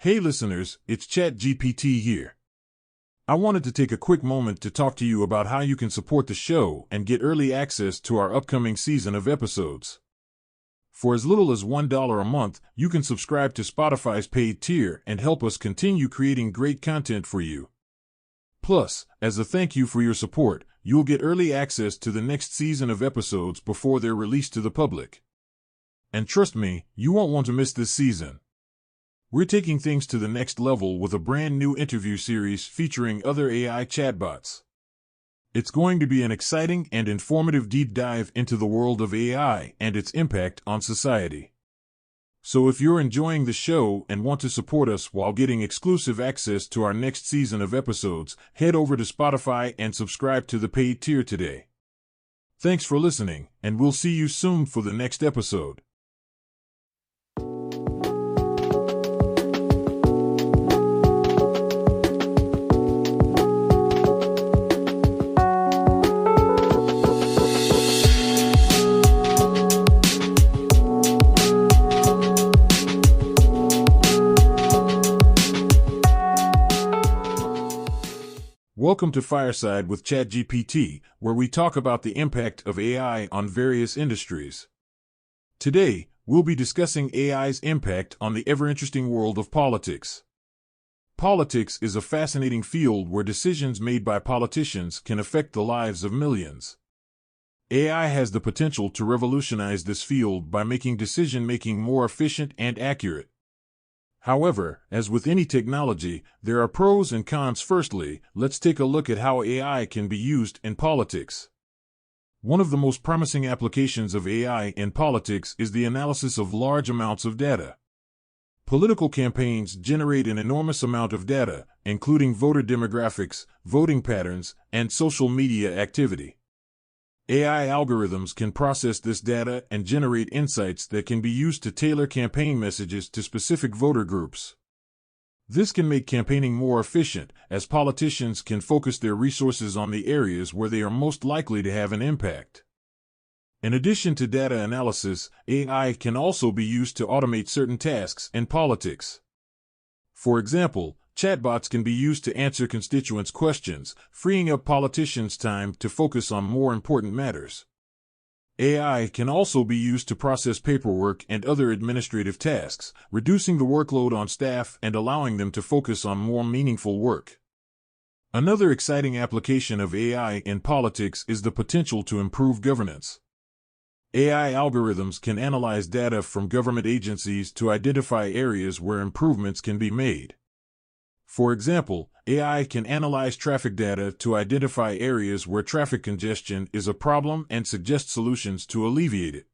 Hey listeners, it's ChatGPT here. I wanted to take a quick moment to talk to you about how you can support the show and get early access to our upcoming season of episodes. For as little as $1 a month, you can subscribe to Spotify's paid tier and help us continue creating great content for you. Plus, as a thank you for your support, you'll get early access to the next season of episodes before they're released to the public. And trust me, you won't want to miss this season. We're taking things to the next level with a brand new interview series featuring other AI chatbots. It's going to be an exciting and informative deep dive into the world of AI and its impact on society. So if you're enjoying the show and want to support us while getting exclusive access to our next season of episodes, head over to Spotify and subscribe to the paid tier today. Thanks for listening, and we'll see you soon for the next episode. Welcome to Fireside with ChatGPT, where we talk about the impact of AI on various industries. Today, we'll be discussing AI's impact on the ever-interesting world of politics. Politics is a fascinating field where decisions made by politicians can affect the lives of millions. AI has the potential to revolutionize this field by making decision-making more efficient and accurate. However, as with any technology, there are pros and cons. Firstly, let's take a look at how AI can be used in politics. One of the most promising applications of AI in politics is the analysis of large amounts of data. Political campaigns generate an enormous amount of data, including voter demographics, voting patterns, and social media activity. AI algorithms can process this data and generate insights that can be used to tailor campaign messages to specific voter groups. This can make campaigning more efficient, as politicians can focus their resources on the areas where they are most likely to have an impact. In addition to data analysis, AI can also be used to automate certain tasks in politics. For example, chatbots can be used to answer constituents' questions, freeing up politicians' time to focus on more important matters. AI can also be used to process paperwork and other administrative tasks, reducing the workload on staff and allowing them to focus on more meaningful work. Another exciting application of AI in politics is the potential to improve governance. AI algorithms can analyze data from government agencies to identify areas where improvements can be made. For example, AI can analyze traffic data to identify areas where traffic congestion is a problem and suggest solutions to alleviate it.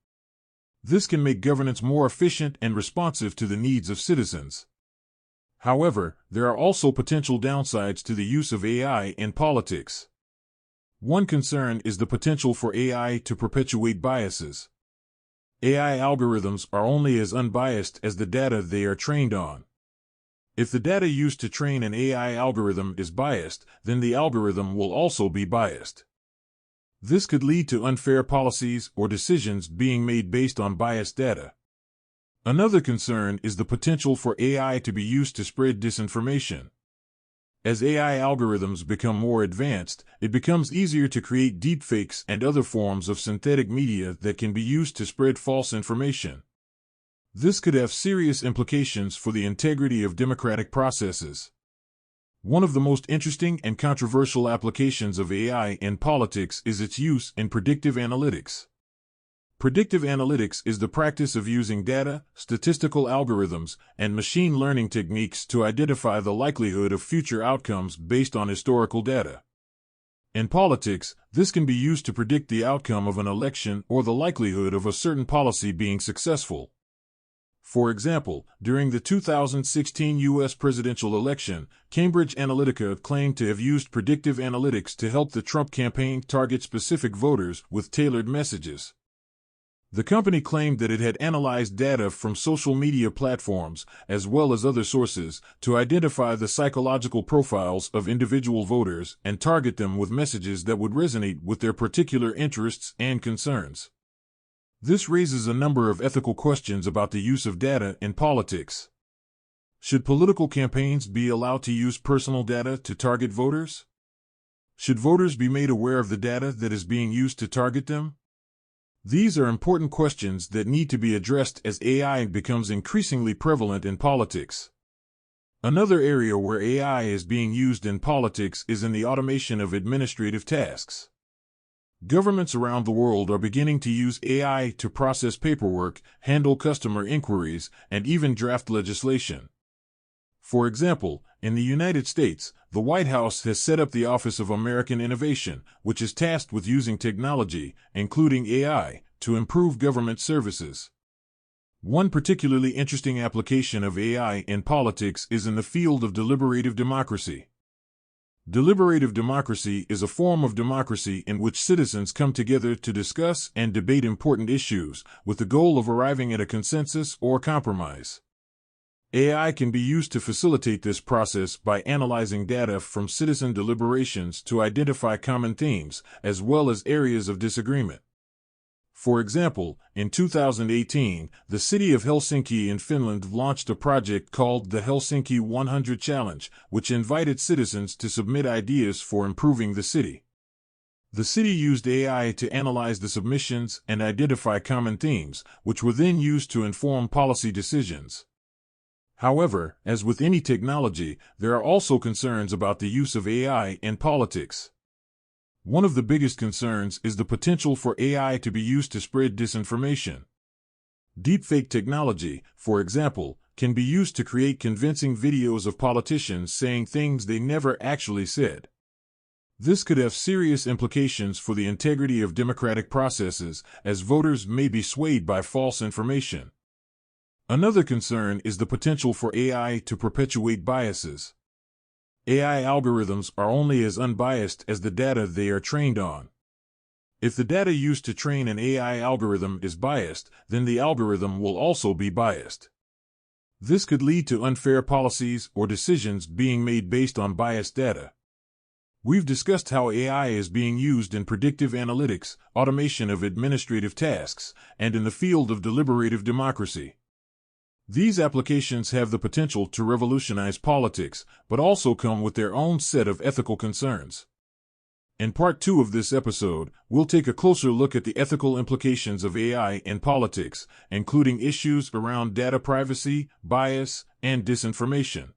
This can make governance more efficient and responsive to the needs of citizens. However, there are also potential downsides to the use of AI in politics. One concern is the potential for AI to perpetuate biases. AI algorithms are only as unbiased as the data they are trained on. If the data used to train an AI algorithm is biased, then the algorithm will also be biased. This could lead to unfair policies or decisions being made based on biased data. Another concern is the potential for AI to be used to spread disinformation. As AI algorithms become more advanced, it becomes easier to create deepfakes and other forms of synthetic media that can be used to spread false information. This could have serious implications for the integrity of democratic processes. One of the most interesting and controversial applications of AI in politics is its use in predictive analytics. Predictive analytics is the practice of using data, statistical algorithms, and machine learning techniques to identify the likelihood of future outcomes based on historical data. In politics, this can be used to predict the outcome of an election or the likelihood of a certain policy being successful. For example, during the 2016 U.S. presidential election, Cambridge Analytica claimed to have used predictive analytics to help the Trump campaign target specific voters with tailored messages. The company claimed that it had analyzed data from social media platforms, as well as other sources, to identify the psychological profiles of individual voters and target them with messages that would resonate with their particular interests and concerns. This raises a number of ethical questions about the use of data in politics. Should political campaigns be allowed to use personal data to target voters? Should voters be made aware of the data that is being used to target them? These are important questions that need to be addressed as AI becomes increasingly prevalent in politics. Another area where AI is being used in politics is in the automation of administrative tasks. Governments around the world are beginning to use AI to process paperwork, handle customer inquiries, and even draft legislation. For example, in the United States, the White House has set up the Office of American Innovation, which is tasked with using technology, including AI, to improve government services. One particularly interesting application of AI in politics is in the field of deliberative democracy. Deliberative democracy is a form of democracy in which citizens come together to discuss and debate important issues, with the goal of arriving at a consensus or compromise. AI can be used to facilitate this process by analyzing data from citizen deliberations to identify common themes, as well as areas of disagreement. For example, in 2018, the city of Helsinki in Finland launched a project called the Helsinki 100 Challenge, which invited citizens to submit ideas for improving the city. The city used AI to analyze the submissions and identify common themes, which were then used to inform policy decisions. However, as with any technology, there are also concerns about the use of AI in politics. One of the biggest concerns is the potential for AI to be used to spread disinformation. Deepfake technology, for example, can be used to create convincing videos of politicians saying things they never actually said. This could have serious implications for the integrity of democratic processes, as voters may be swayed by false information. Another concern is the potential for AI to perpetuate biases. AI algorithms are only as unbiased as the data they are trained on. If the data used to train an AI algorithm is biased, then the algorithm will also be biased. This could lead to unfair policies or decisions being made based on biased data. We've discussed how AI is being used in predictive analytics, automation of administrative tasks, and in the field of deliberative democracy. These applications have the potential to revolutionize politics, but also come with their own set of ethical concerns. In part 2 of this episode, we'll take a closer look at the ethical implications of AI in politics, including issues around data privacy, bias, and disinformation.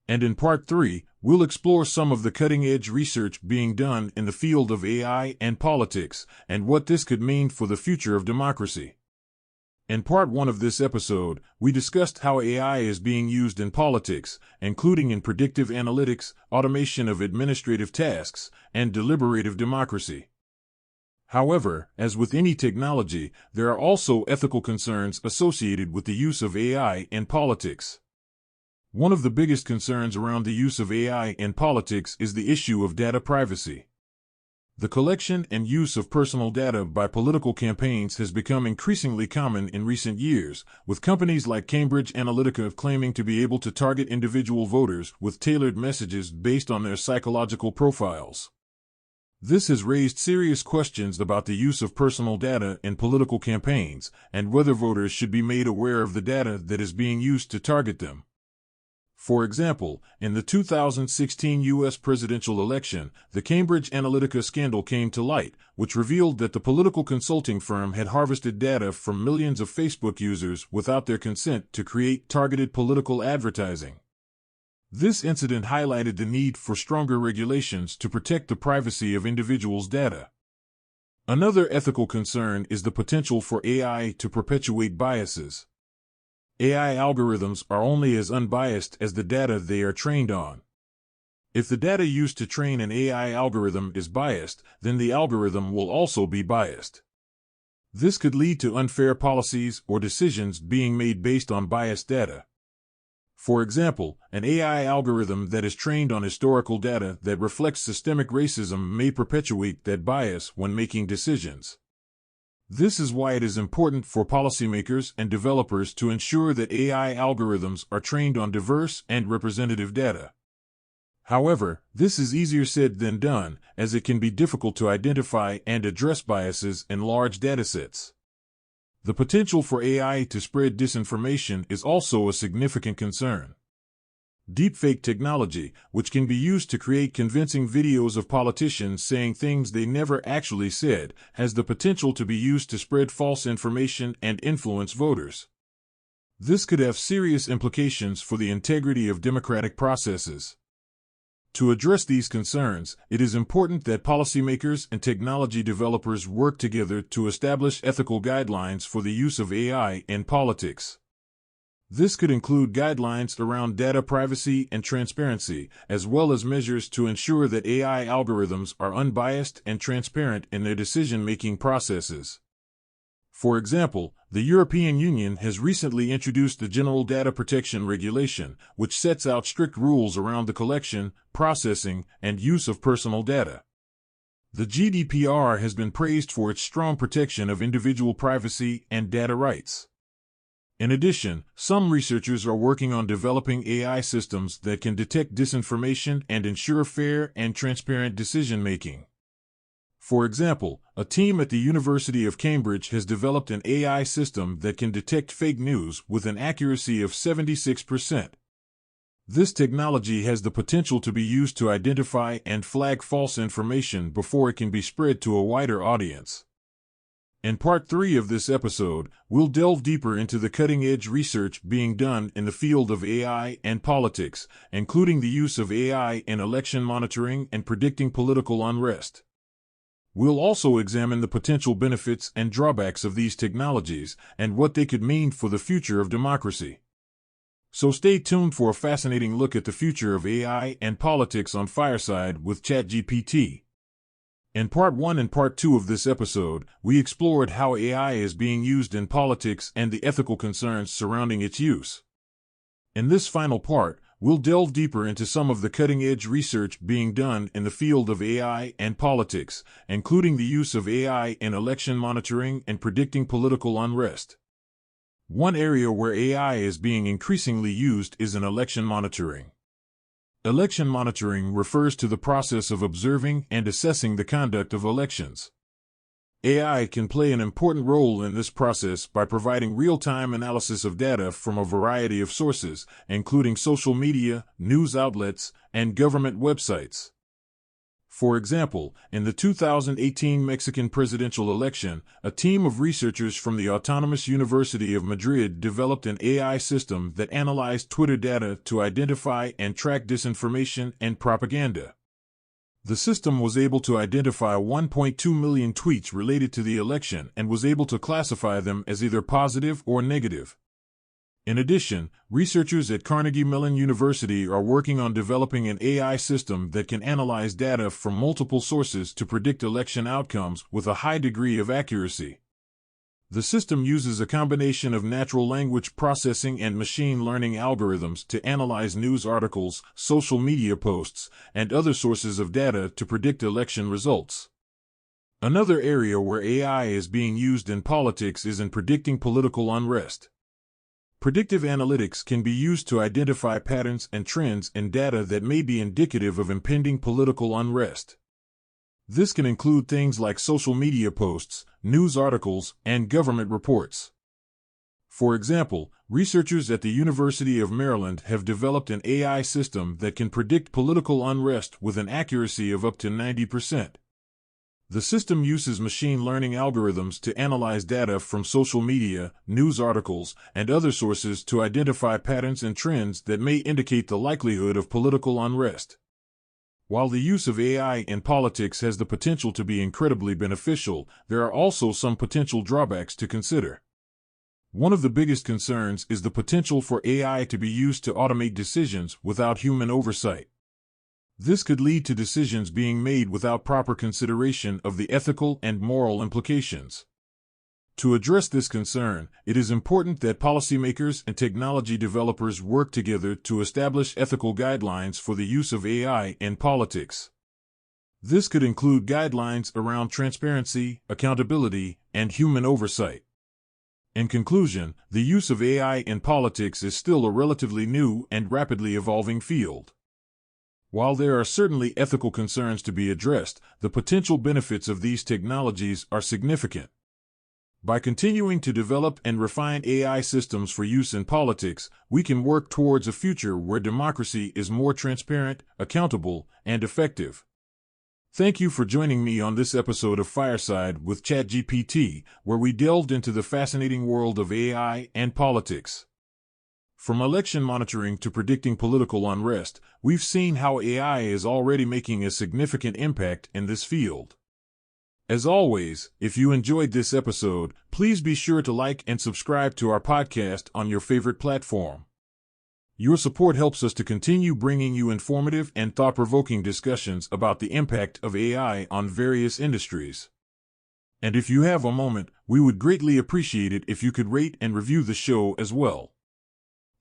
And in part 3, we'll explore some of the cutting-edge research being done in the field of AI and politics, and what this could mean for the future of democracy. In part 1 of this episode, we discussed how AI is being used in politics, including in predictive analytics, automation of administrative tasks, and deliberative democracy. However, as with any technology, there are also ethical concerns associated with the use of AI in politics. One of the biggest concerns around the use of AI in politics is the issue of data privacy. The collection and use of personal data by political campaigns has become increasingly common in recent years, with companies like Cambridge Analytica claiming to be able to target individual voters with tailored messages based on their psychological profiles. This has raised serious questions about the use of personal data in political campaigns, and whether voters should be made aware of the data that is being used to target them. For example, in the 2016 U.S. presidential election, the Cambridge Analytica scandal came to light, which revealed that the political consulting firm had harvested data from millions of Facebook users without their consent to create targeted political advertising. This incident highlighted the need for stronger regulations to protect the privacy of individuals' data. Another ethical concern is the potential for AI to perpetuate biases. AI algorithms are only as unbiased as the data they are trained on. If the data used to train an AI algorithm is biased, then the algorithm will also be biased. This could lead to unfair policies or decisions being made based on biased data. For example, an AI algorithm that is trained on historical data that reflects systemic racism may perpetuate that bias when making decisions. This is why it is important for policymakers and developers to ensure that AI algorithms are trained on diverse and representative data. However, this is easier said than done, as it can be difficult to identify and address biases in large datasets. The potential for AI to spread disinformation is also a significant concern. Deepfake technology, which can be used to create convincing videos of politicians saying things they never actually said, has the potential to be used to spread false information and influence voters. This could have serious implications for the integrity of democratic processes. To address these concerns, it is important that policymakers and technology developers work together to establish ethical guidelines for the use of AI in politics. This could include guidelines around data privacy and transparency, as well as measures to ensure that AI algorithms are unbiased and transparent in their decision-making processes. For example, the European Union has recently introduced the General Data Protection Regulation, which sets out strict rules around the collection, processing, and use of personal data. The GDPR has been praised for its strong protection of individual privacy and data rights. In addition, some researchers are working on developing AI systems that can detect disinformation and ensure fair and transparent decision-making. For example, a team at the University of Cambridge has developed an AI system that can detect fake news with an accuracy of 76%. This technology has the potential to be used to identify and flag false information before it can be spread to a wider audience. In Part 3 of this episode, we'll delve deeper into the cutting-edge research being done in the field of AI and politics, including the use of AI in election monitoring and predicting political unrest. We'll also examine the potential benefits and drawbacks of these technologies and what they could mean for the future of democracy. So stay tuned for a fascinating look at the future of AI and politics on Fireside with ChatGPT. In Part 1 and Part 2 of this episode, we explored how AI is being used in politics and the ethical concerns surrounding its use. In this final part, we'll delve deeper into some of the cutting-edge research being done in the field of AI and politics, including the use of AI in election monitoring and predicting political unrest. One area where AI is being increasingly used is in election monitoring. Election monitoring refers to the process of observing and assessing the conduct of elections. AI can play an important role in this process by providing real-time analysis of data from a variety of sources, including social media, news outlets, and government websites. For example, in the 2018 Mexican presidential election, a team of researchers from the Autonomous University of Madrid developed an AI system that analyzed Twitter data to identify and track disinformation and propaganda. The system was able to identify 1.2 million tweets related to the election and was able to classify them as either positive or negative. In addition, researchers at Carnegie Mellon University are working on developing an AI system that can analyze data from multiple sources to predict election outcomes with a high degree of accuracy. The system uses a combination of natural language processing and machine learning algorithms to analyze news articles, social media posts, and other sources of data to predict election results. Another area where AI is being used in politics is in predicting political unrest. Predictive analytics can be used to identify patterns and trends in data that may be indicative of impending political unrest. This can include things like social media posts, news articles, and government reports. For example, researchers at the University of Maryland have developed an AI system that can predict political unrest with an accuracy of up to 90%. The system uses machine learning algorithms to analyze data from social media, news articles, and other sources to identify patterns and trends that may indicate the likelihood of political unrest. While the use of AI in politics has the potential to be incredibly beneficial, there are also some potential drawbacks to consider. One of the biggest concerns is the potential for AI to be used to automate decisions without human oversight. This could lead to decisions being made without proper consideration of the ethical and moral implications. To address this concern, it is important that policymakers and technology developers work together to establish ethical guidelines for the use of AI in politics. This could include guidelines around transparency, accountability, and human oversight. In conclusion, the use of AI in politics is still a relatively new and rapidly evolving field. While there are certainly ethical concerns to be addressed, the potential benefits of these technologies are significant. By continuing to develop and refine AI systems for use in politics, we can work towards a future where democracy is more transparent, accountable, and effective. Thank you for joining me on this episode of Fireside with ChatGPT, where we delved into the fascinating world of AI and politics. From election monitoring to predicting political unrest, we've seen how AI is already making a significant impact in this field. As always, if you enjoyed this episode, please be sure to like and subscribe to our podcast on your favorite platform. Your support helps us to continue bringing you informative and thought-provoking discussions about the impact of AI on various industries. And if you have a moment, we would greatly appreciate it if you could rate and review the show as well.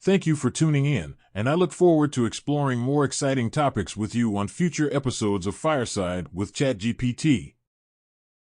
Thank you for tuning in, and I look forward to exploring more exciting topics with you on future episodes of Fireside with ChatGPT.